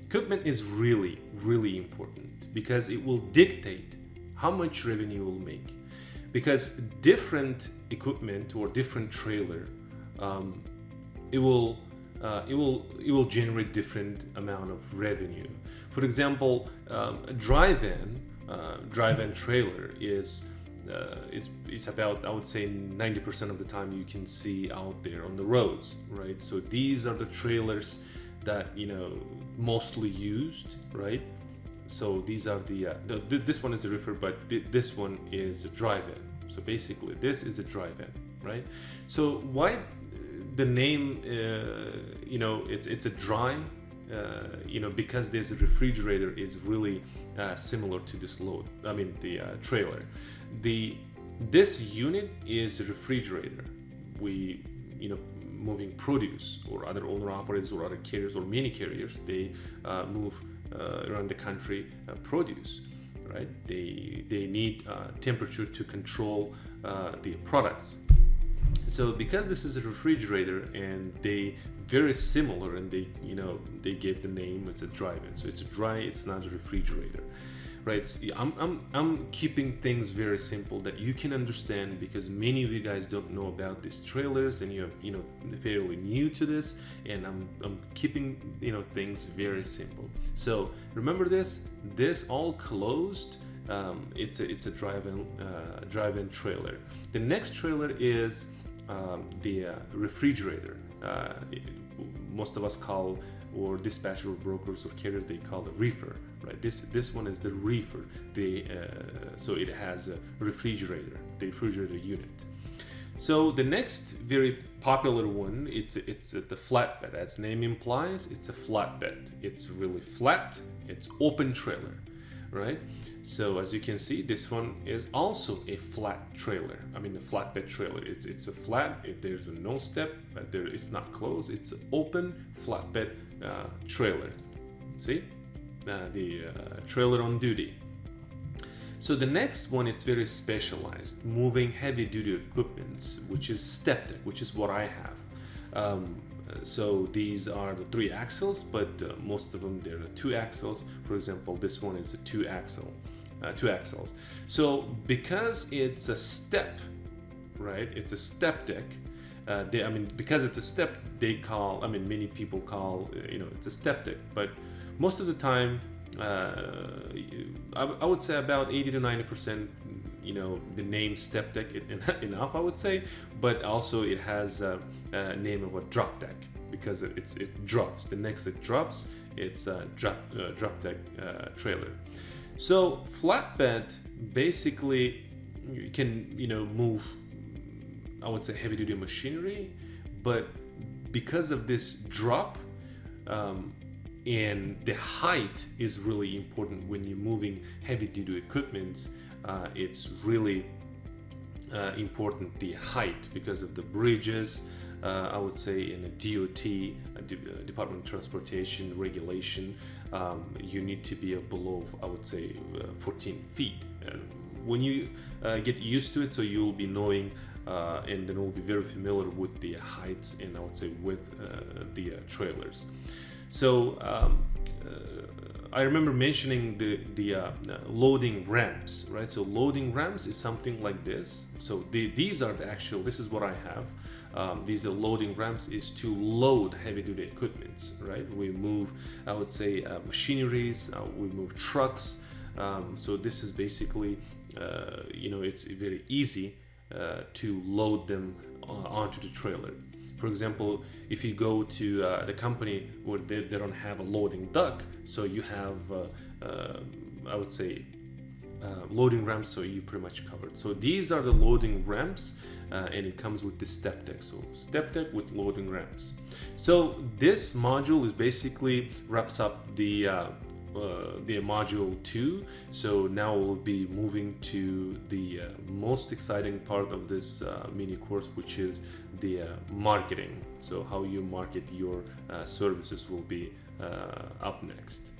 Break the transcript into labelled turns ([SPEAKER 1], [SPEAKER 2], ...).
[SPEAKER 1] Equipment is really, really important because it will dictate how much revenue you will make. Because different equipment or different trailer, it will generate different amount of revenue. For example, a drive-in trailer is it's about, I would say, 90% of the time you can see out there on the roads, right? So these are the trailers that mostly used, right? So these are this one is a reefer, but this one is a drive-in. So basically this is a drive-in, right? So why the name, it's a dry, because there's a refrigerator is really similar to this the trailer. This unit is a refrigerator. We, moving produce, or other owner operators or other carriers or mini carriers, they move around the country produce, right? They need temperature to control the products. So because this is a refrigerator and they very similar, and they gave the name, it's a drive-in. So it's a dry, it's not a refrigerator, right? So I'm keeping things very simple that you can understand, because many of you guys don't know about these trailers and you're fairly new to this, and I'm keeping things very simple. So remember this all closed. It's a drive-in trailer. The next trailer is the refrigerator. Most of us call, or dispatcher or brokers or carriers, they call the reefer, right? This one is the reefer. So it has a refrigerator, the refrigerator unit. So the next very popular one, it's the flatbed. As name implies, it's a flatbed. It's really flat. It's open trailer, right? So as you can see, this one is also a flat trailer. A flatbed trailer. It's a flat. There's no step. It's not closed. It's an open flatbed trailer. See, the trailer on duty. So the next one is very specialized, moving heavy-duty equipment, which is step deck, which is what I have. So these are the 3 axles, but most of them they're 2 axles. For example, this one is a 2 axles. So because it's a step, right? It's a step deck. Because it's a step, they call. Many people call it's a step deck, but most of the time, I would say about 80 to 90%. The name step deck enough, I would say, but also it has a name of a drop deck because it drops. The next it drops, it's a drop deck trailer. So flatbed basically you can move, I would say, heavy duty machinery, but because of this drop, and the height is really important when you're moving heavy duty equipment. It's really important, the height, because of the bridges. I would say in a DOT, Department of Transportation regulation, you need to be below, I would say, 14 feet. When you get used to it, so you'll be knowing and then we'll be very familiar with the heights, and I would say with the trailers. So I remember mentioning the loading ramps, right? So loading ramps is something like this. So these are the actual, this is what I have. These are loading ramps is to load heavy duty equipment, right? We move, I would say, machineries, we move trucks. So this is basically, it's very easy to load them onto the trailer. For example, if you go to the company where they don't have a loading dock, so you have, I would say, loading ramps, so you pretty much covered. So these are the loading ramps, and it comes with the step deck. So step deck with loading ramps. So this module is basically wraps up the module 2. So now we'll be moving to the most exciting part of this mini course, which is the marketing. So how you market your services will be up next.